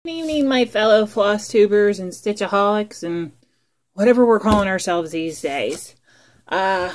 Good evening, my fellow floss tubers and stitchaholics and whatever we're calling ourselves these days. Sorry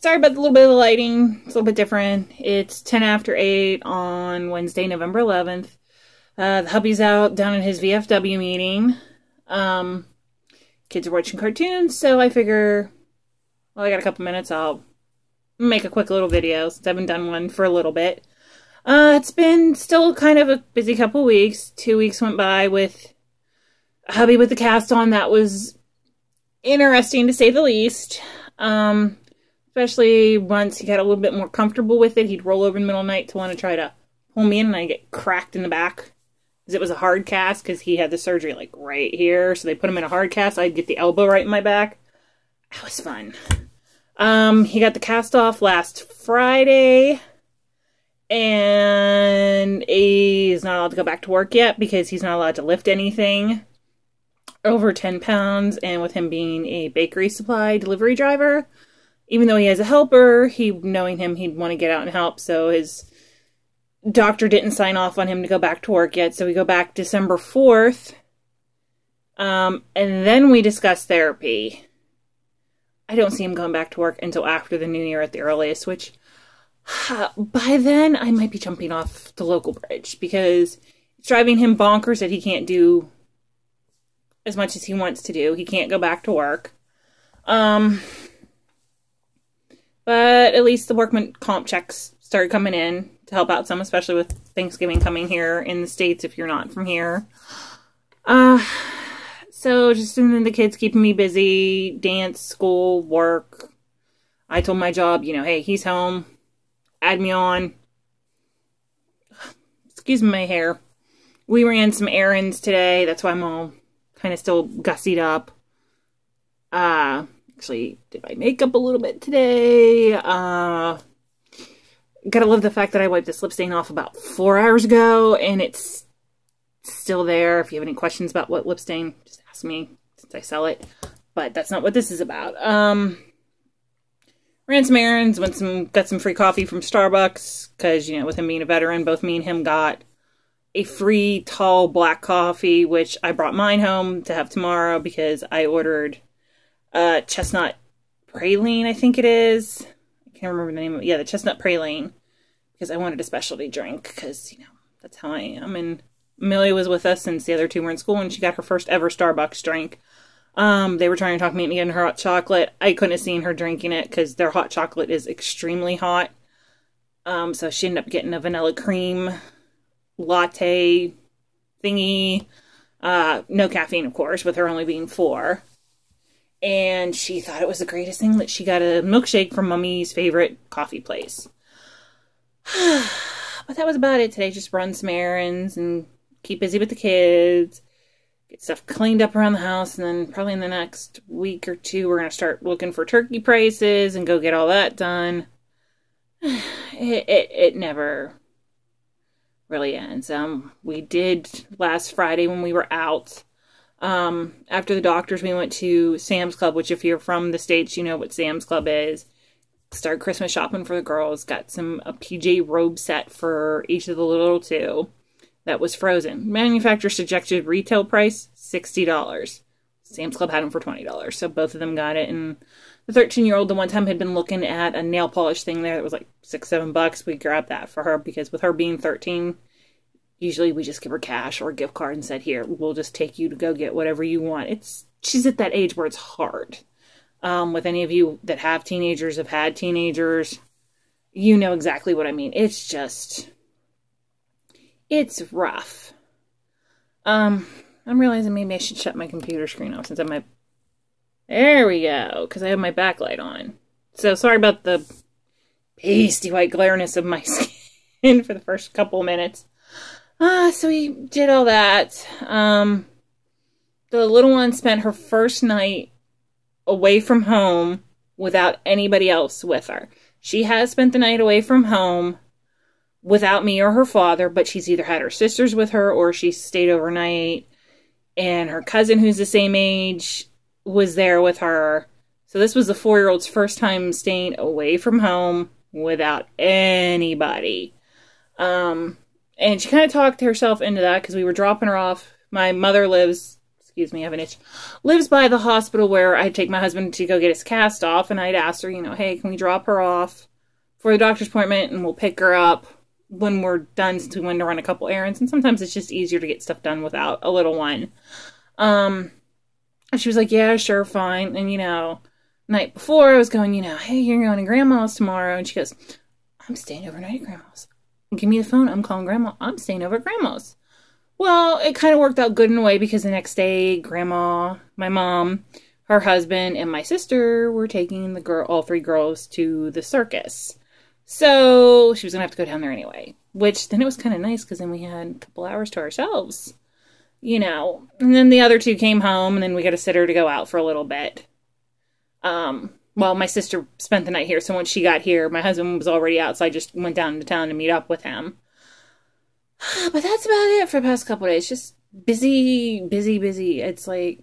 about the little bit of the lighting. It's a little bit different. It's 10 after 8 on Wednesday, November 11th. The hubby's out down at his VFW meeting. Kids are watching cartoons, so I figure, well, I got a couple minutes. I'll make a quick little video since I haven't done one for a little bit. It's been still kind of a busy couple weeks. 2 weeks went by with a hubby with the cast on. That was interesting to say the least. Especially once he got a little bit more comfortable with it. He'd roll over in the middle of the night to want to try to pull me in, and I get cracked in the back. Because it was a hard cast, because he had the surgery like right here. So they put him in a hard cast. I'd get the elbow right in my back. That was fun. He got the cast off last Friday. And he's not allowed to go back to work yet because he's not allowed to lift anything over 10 pounds. And with him being a bakery supply delivery driver, even though he has a helper, knowing him, he'd want to get out and help. So his doctor didn't sign off on him to go back to work yet. So we go back December 4th. And then we discuss therapy. I don't see him going back to work until after the new year at the earliest, which by then I might be jumping off the local bridge because it's driving him bonkers that he can't do as much as he wants to do. He can't go back to work. But at least the workman comp checks started coming in to help out some, especially with Thanksgiving coming here in the States if you're not from here. So just the kids keeping me busy, dance, school, work. I told my job, hey, he's home. Add me on. Excuse my hair. We ran some errands today. That's why I'm all kind of still gussied up. Actually, did my makeup a little bit today. Gotta love the fact that I wiped this lip stain off about 4 hours ago, and it's still there. If you have any questions about what lip stain, just ask me, since I sell it. But that's not what this is about. Ran some errands, got some free coffee from Starbucks, because, with him being a veteran, both me and him got a free tall black coffee, which I brought mine home to have tomorrow, because I ordered chestnut praline, I think it is. I can't remember the name of it. Yeah, the chestnut praline, because I wanted a specialty drink, because, that's how I am. And Amelia was with us since the other two were in school, and she got her first ever Starbucks drink. They were trying to talk me into getting her hot chocolate. I couldn't have seen her drinking it because their hot chocolate is extremely hot. So she ended up getting a vanilla cream latte thingy. No caffeine, of course, with her only being 4. And she thought it was the greatest thing that she got a milkshake from Mummy's favorite coffee place. But that was about it today. Just run some errands and keep busy with the kids. Get stuff cleaned up around the house, and then probably in the next week or two, we're going to start looking for turkey prices and go get all that done. It never really ends. We did last Friday when we were out. After the doctors, we went to Sam's Club, which if you're from the States, you know what Sam's Club is. Started Christmas shopping for the girls. Got a PJ robe set for each of the little two. That was frozen. Manufacturer suggested retail price, $60. Sam's Club had them for $20. So both of them got it. And the 13-year-old, the one time, had been looking at a nail polish thing there that was like $6-7. We grabbed that for her because with her being 13, usually we just give her cash or a gift card and said, here, we'll just take you to go get whatever you want. She's at that age where it's hard. With any of you that have teenagers, have had teenagers, you know exactly what I mean. It's rough. I'm realizing maybe I should shut my computer screen off since there we go, because I have my backlight on. So sorry about the pasty white glareness of my skin for the first couple of minutes. So we did all that. The little one spent her first night away from home without anybody else with her. She has spent the night away from home without me or her father, but she's either had her sisters with her or she stayed overnight. And her cousin, who's the same age, was there with her. So this was the 4-year-old's first time staying away from home without anybody. And she kind of talked herself into that because we were dropping her off My mother lives, excuse me, I have an itch, lives by the hospital where I'd take my husband to go get his cast off, and I'd ask her, you know, hey, can we drop her off for the doctor's appointment, and we'll pick her up when we're done, since we went to run a couple errands, and sometimes it's just easier to get stuff done without a little one. And she was like, yeah, sure, fine. And, you know, night before I was going, you know, hey, you're going to Grandma's tomorrow. And she goes, I'm staying overnight at Grandma's. Give me the phone. I'm calling Grandma. I'm staying over at Grandma's. Well, it kind of worked out good in a way, because the next day, Grandma, my mom, her husband, and my sister were taking all 3 girls to the circus. So she was going to have to go down there anyway, which then it was kind of nice, because then we had a couple hours to ourselves, you know. And then the other 2 came home, and then we got a sitter to go out for a little bit. Well, my sister spent the night here, so once she got here, my husband was already out, so I just went down to town to meet up with him. But that's about it for the past couple of days. Just busy, busy, busy. It's like,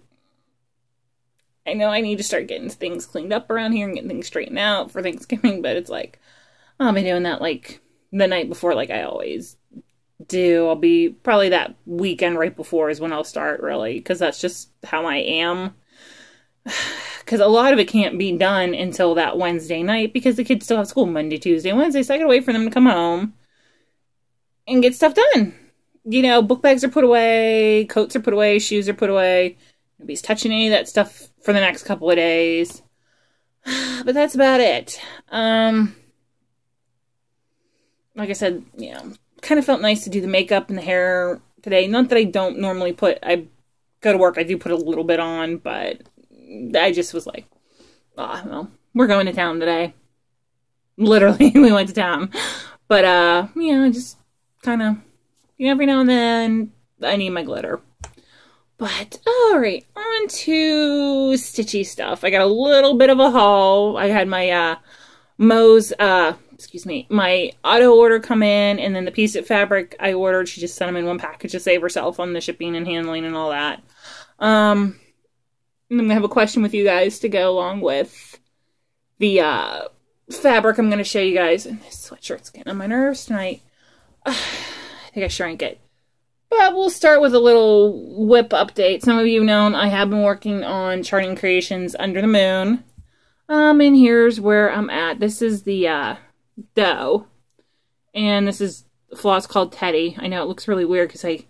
I know I need to start getting things cleaned up around here and getting things straightened out for Thanksgiving, but it's like, I'll be doing that like the night before, like I always do. I'll be probably that weekend right before is when I'll start, really, because that's just how I am. Because a lot of it can't be done until that Wednesday night, because the kids still have school Monday, Tuesday, Wednesday, so I gotta wait for them to come home and get stuff done. You know, book bags are put away, coats are put away, shoes are put away. Nobody's touching any of that stuff for the next couple of days. But that's about it. Like I said, you know, kind of felt nice to do the makeup and the hair today. Not that I don't normally I go to work, I do put a little bit on, but I just was like, well, we're going to town today. Literally, we went to town. But, you know, just kind of, you know, every now and then, I need my glitter. But, alright, on to stitchy stuff. I got a little bit of a haul. I had my, my auto order come in, and then the piece of fabric I ordered, she just sent them in one package to save herself on the shipping and handling and all that. And I'm going to have a question with you guys to go along with the, fabric I'm going to show you guys. And this sweatshirt's getting on my nerves tonight. I think I shrank it. But we'll start with a little whip update. Some of you know I have been working on Charting Creations Under the Moon. And here's where I'm at. This is the, dough. And this is floss called Teddy. I know it looks really weird because I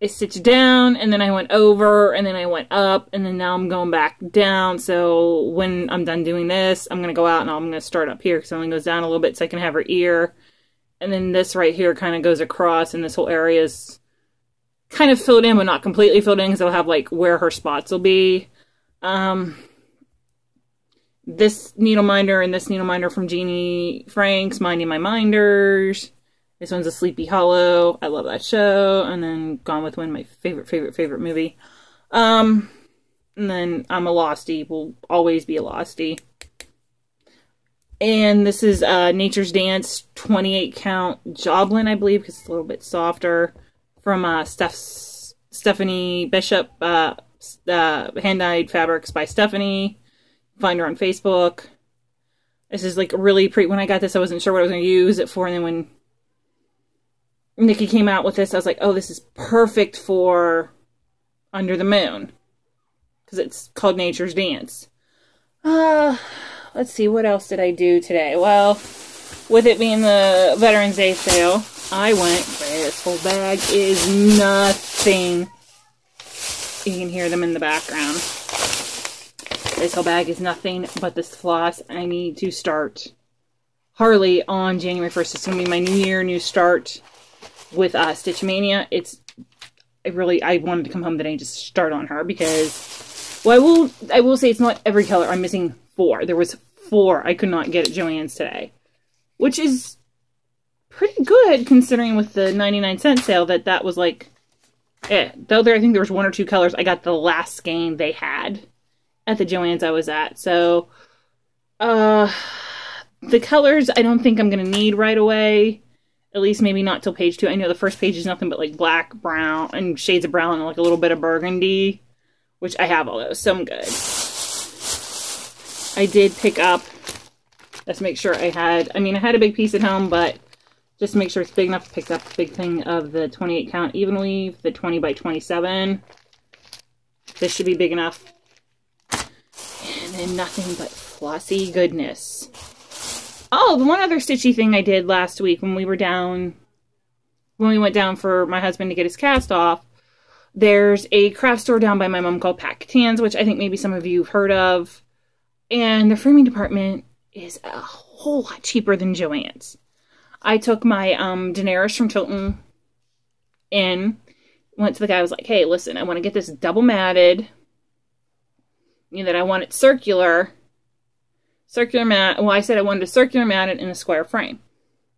stitched down, and then I went over, and then I went up, and then now I'm going back down. So when I'm done doing this, I'm going to go out, and I'm going to start up here, because it only goes down a little bit so I can have her ear. And then this right here kind of goes across, and this whole area is kind of filled in, but not completely filled in, because it'll have, like, where her spots will be. This needle minder and this needle minder from Jeannie Frank's Minding My Minders. This one's a Sleepy Hollow. I love that show. And then Gone with Wind, my favorite movie. And then I'm a Lostie. Will always be a Lostie. And this is Nature's Dance 28 count Joblin, I believe, because it's a little bit softer. From Stephanie Bishop, Hand-Dyed Fabrics by Stephanie. Find her on Facebook. This is like really pretty. When I got this, I wasn't sure what I was going to use it for. And then when Nikki came out with this, I was like, oh, this is perfect for Under the Moon. Because it's called Nature's Dance. Let's see, what else did I do today? Well, with it being the Veterans Day sale, I went, this whole bag is nothing. You can hear them in the background. This whole bag is nothing but this floss. I need to start Harley on January 1st. It's going to be my new year, new start with Stitch Mania. I wanted to come home today and just start on her because, well, I will say it's not every color. I'm missing 4. There was 4 I could not get at Joann's today, which is pretty good considering with the 99-cent sale that was like, though I think there was 1 or 2 colors. I got the last skein they had at the Joann's I was at. So, the colors I don't think I'm going to need right away. At least maybe not till page 2. I know the first page is nothing but like black, brown, and shades of brown and like a little bit of burgundy, which I have all those, so I'm good. I did pick up, let's make sure I had a big piece at home, but just to make sure it's big enough. Picked up a big thing of the 28 count even weave, the 20 by 27. This should be big enough. And then nothing but flossy goodness. Oh, the one other stitchy thing I did last week when we were down, when we went down for my husband to get his cast off, there's a craft store down by my mom called Pat Catan's, which I think maybe some of you have heard of. And the framing department is a whole lot cheaper than Joann's. I took my Daenerys from Tilton in, went to the guy, I was like, hey, listen, I want to get this double matted. You know, that I want it circular mat. Well, I said I wanted a circular matted in a square frame.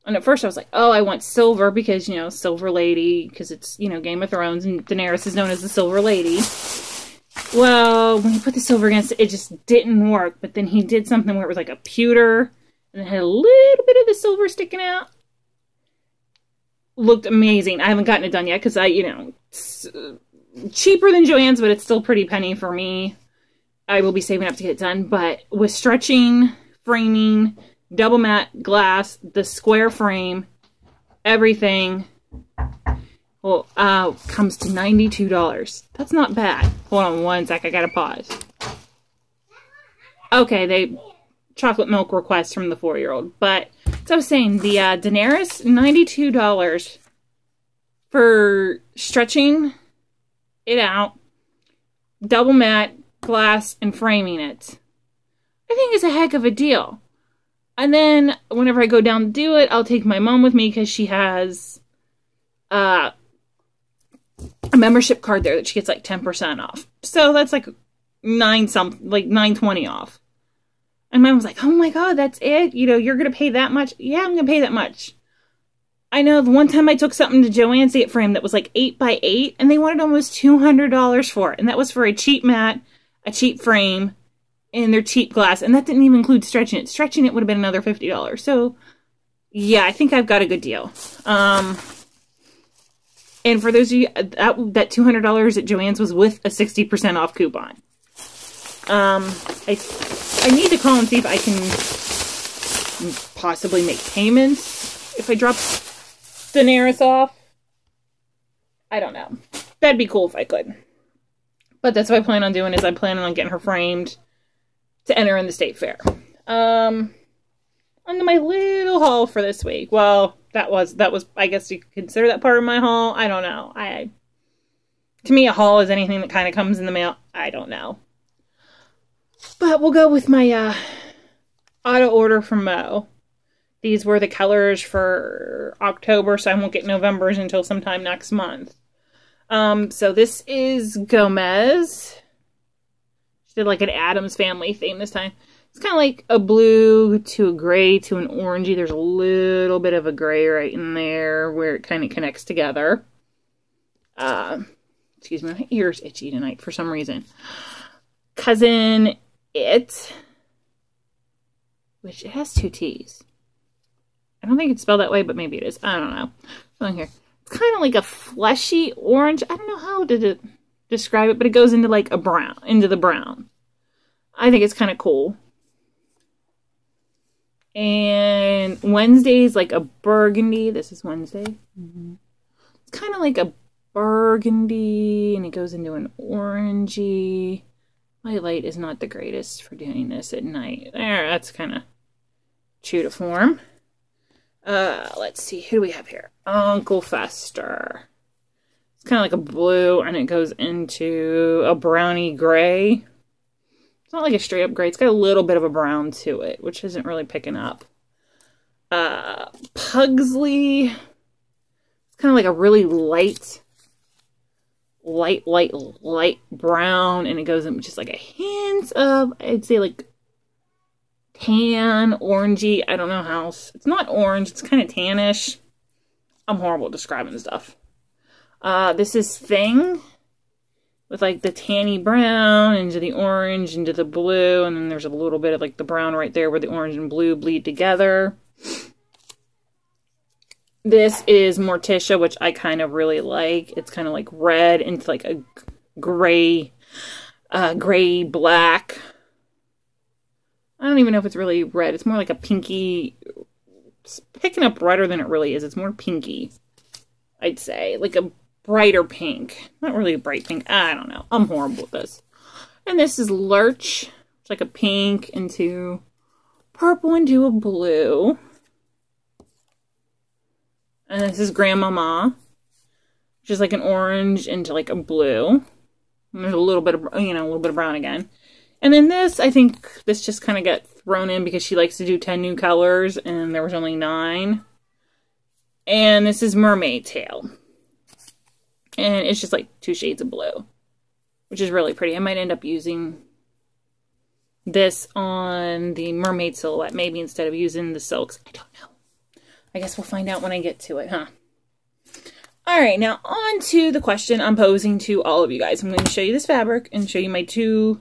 And at first I was like, oh, I want silver because, you know, Silver Lady, because it's, you know, Game of Thrones and Daenerys is known as the Silver Lady. Well, when he put the silver against it, it just didn't work. But then he did something where it was like a pewter and it had a little bit of the silver sticking out. Looked amazing. I haven't gotten it done yet because you know, it's cheaper than Joann's, but it's still pretty penny for me. I will be saving up to get it done. But with stretching, framing, double matte glass, the square frame, everything, well, comes to $92. That's not bad. Hold on one sec. I gotta pause. Okay, chocolate milk request from the 4-year-old. But, so I was saying, the Daenerys, $92 for stretching it out, double matte, glass, and framing it. I think it's a heck of a deal. And then, whenever I go down to do it, I'll take my mom with me because she has a membership card there that she gets like 10% off. So that's like $9.20 off. And mom was like, oh my god, that's it? You know, you're going to pay that much? Yeah, I'm going to pay that much. I know the one time I took something to Joann's to get framed that was like 8 by 8 and they wanted almost $200 for it. And that was for a cheap mat, a cheap frame, and their cheap glass. And that didn't even include stretching it. Stretching it would have been another $50. So, yeah, I think I've got a good deal. And for those of you, that $200 at Joann's was with a 60% off coupon. I need to call and see if I can possibly make payments if I drop Daenerys off. I don't know. That'd be cool if I could. But that's what I plan on doing, is I'm planning on getting her framed to enter in the state fair. On to my little haul for this week. Well, that was, I guess you could consider that part of my haul. I don't know. To me, a haul is anything that kind of comes in the mail. I don't know. But we'll go with my auto order from Mo. These were the colors for October, so I won't get November's until sometime next month. So this is Gomez. She did like an Addams Family theme this time. It's kind of like a blue to a gray to an orangey. There's a little bit of a gray right in there where it kind of connects together. Excuse me, my ear's itchy tonight for some reason. Cousin It, which it has 2 T's. I don't think it's spelled that way, but maybe it is. I don't know. Something here. It's kind of like a fleshy orange. I don't know how to describe it, but it goes into like a brown, into the brown. I think it's kind of cool. And Wednesday's like a burgundy. This is Wednesday. It's kind of like a burgundy, and it goes into an orangey. My light is not the greatest for doing this at night. There, that's kind of true to form. Let's see, who do we have here? Uncle Fester. It's kind of like a blue, and it goes into a browny gray. It's not like a straight up gray. It's got a little bit of a brown to it, which isn't really picking up. Pugsley. It's kind of like a really light brown, and it goes in just like a hint of, I'd say like tan, orangey. I don't know how else. It's not orange. It's kind of tannish. I'm horrible at describing stuff. This is Thing with like the tanny brown into the orange into the blue, and then there's a little bit of like the brown right there where the orange and blue bleed together. This is Morticia, which I kind of really like. It's kind of like red into like a gray black. I don't even know if it's really red. It's more like a pinky It's picking up redder than it really is. It's more pinky, I'd say. Like a brighter pink. Not really a bright pink. I don't know. I'm horrible with this. And this is Lurch. It's like a pink into purple into a blue. And this is Grandmama, which is like an orange into like a blue. And there's a little bit of, you know, a little bit of brown again. And then this, I think this just kind of got thrown in because she likes to do 10 new colors and there was only 9. And this is Mermaid Tail. And it's just like 2 shades of blue, which is really pretty. I might end up using this on the mermaid silhouette, maybe instead of using the silks. I don't know. I guess we'll find out when I get to it, huh? Alright, now on to the question I'm posing to all of you guys. I'm going to show you this fabric and show you my 2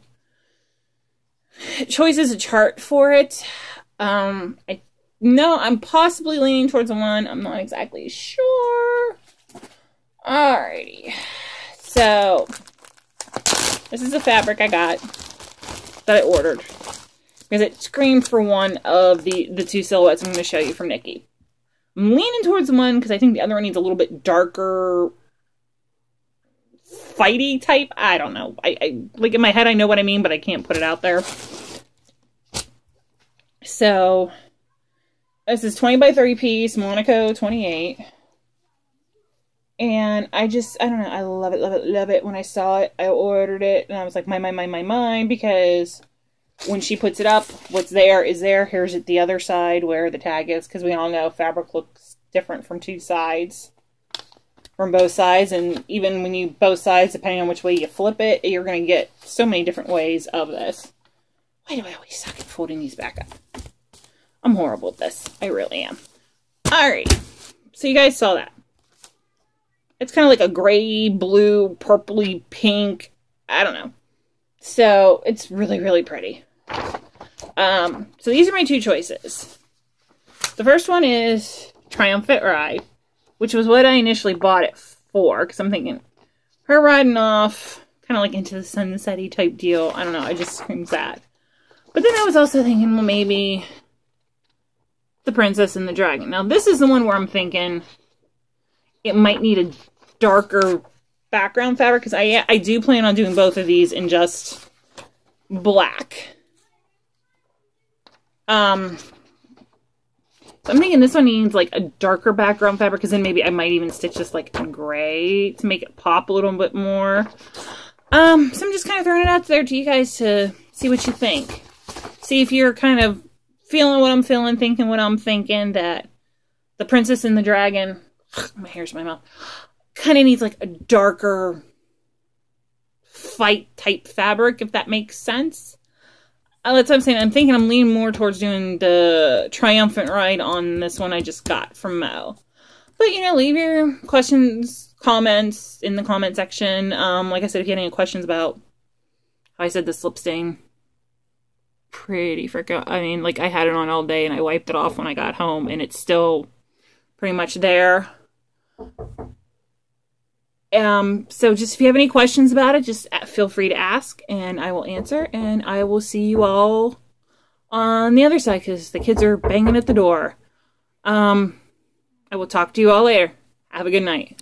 choices, a chart for it. I know I'm possibly leaning towards the one. I'm not exactly sure. Alrighty. So, this is the fabric I got that I ordered because it screamed for one of the 2 silhouettes I'm going to show you from Nikki. I'm leaning towards the one because I think the other one needs a little bit darker, fighty type. I don't know. I like in my head I know what I mean, but I can't put it out there. So this is 20 by 30 piece, Monaco 28. And I don't know, I love it, love it, love it. When I saw it, I ordered it, and I was like, my, because when she puts it up, what's there is there. Here's the other side where the tag is, because we all know fabric looks different from 2 sides, from both sides, and even when you both sides, depending on which way you flip it, you're going to get so many different ways of this. Why do I always suck at folding these back up? I'm horrible at this. I really am. Alright, so you guys saw that. It's kind of like a gray, blue, purpley, pink. I don't know. So, it's really, really pretty. So these are my 2 choices. The first one is Triumphant Ride, which was what I initially bought it for, because I'm thinking, her riding off, kind of like into the sunset-y type deal. I don't know, it just screams that. But then I was also thinking, well, maybe the Princess and the Dragon. Now, this is the one where I'm thinking it might need a darker background fabric, because I do plan on doing both of these in just black. So I'm thinking this one needs like a darker background fabric, because then maybe I might even stitch this like in gray to make it pop a little bit more. So I'm just kind of throwing it out there to you guys to see what you think. See if you're kind of feeling what I'm feeling, thinking what I'm thinking, that the Princess and the Dragon, my hair's in my mouth, kind of needs like a darker fight type fabric, if that makes sense. That's what I'm saying. I'm thinking I'm leaning more towards doing the Triumphant Ride on this one I just got from Mo. But, you know, leave your questions, comments in the comment section. Like I said, if you have any questions about how I said the slip stain, pretty freaking, I mean, like I had it on all day and I wiped it off when I got home and it's still pretty much there. So just if you have any questions about it, just feel free to ask and I will answer, and I will see you all on the other side because the kids are banging at the door. I will talk to you all later. Have a good night.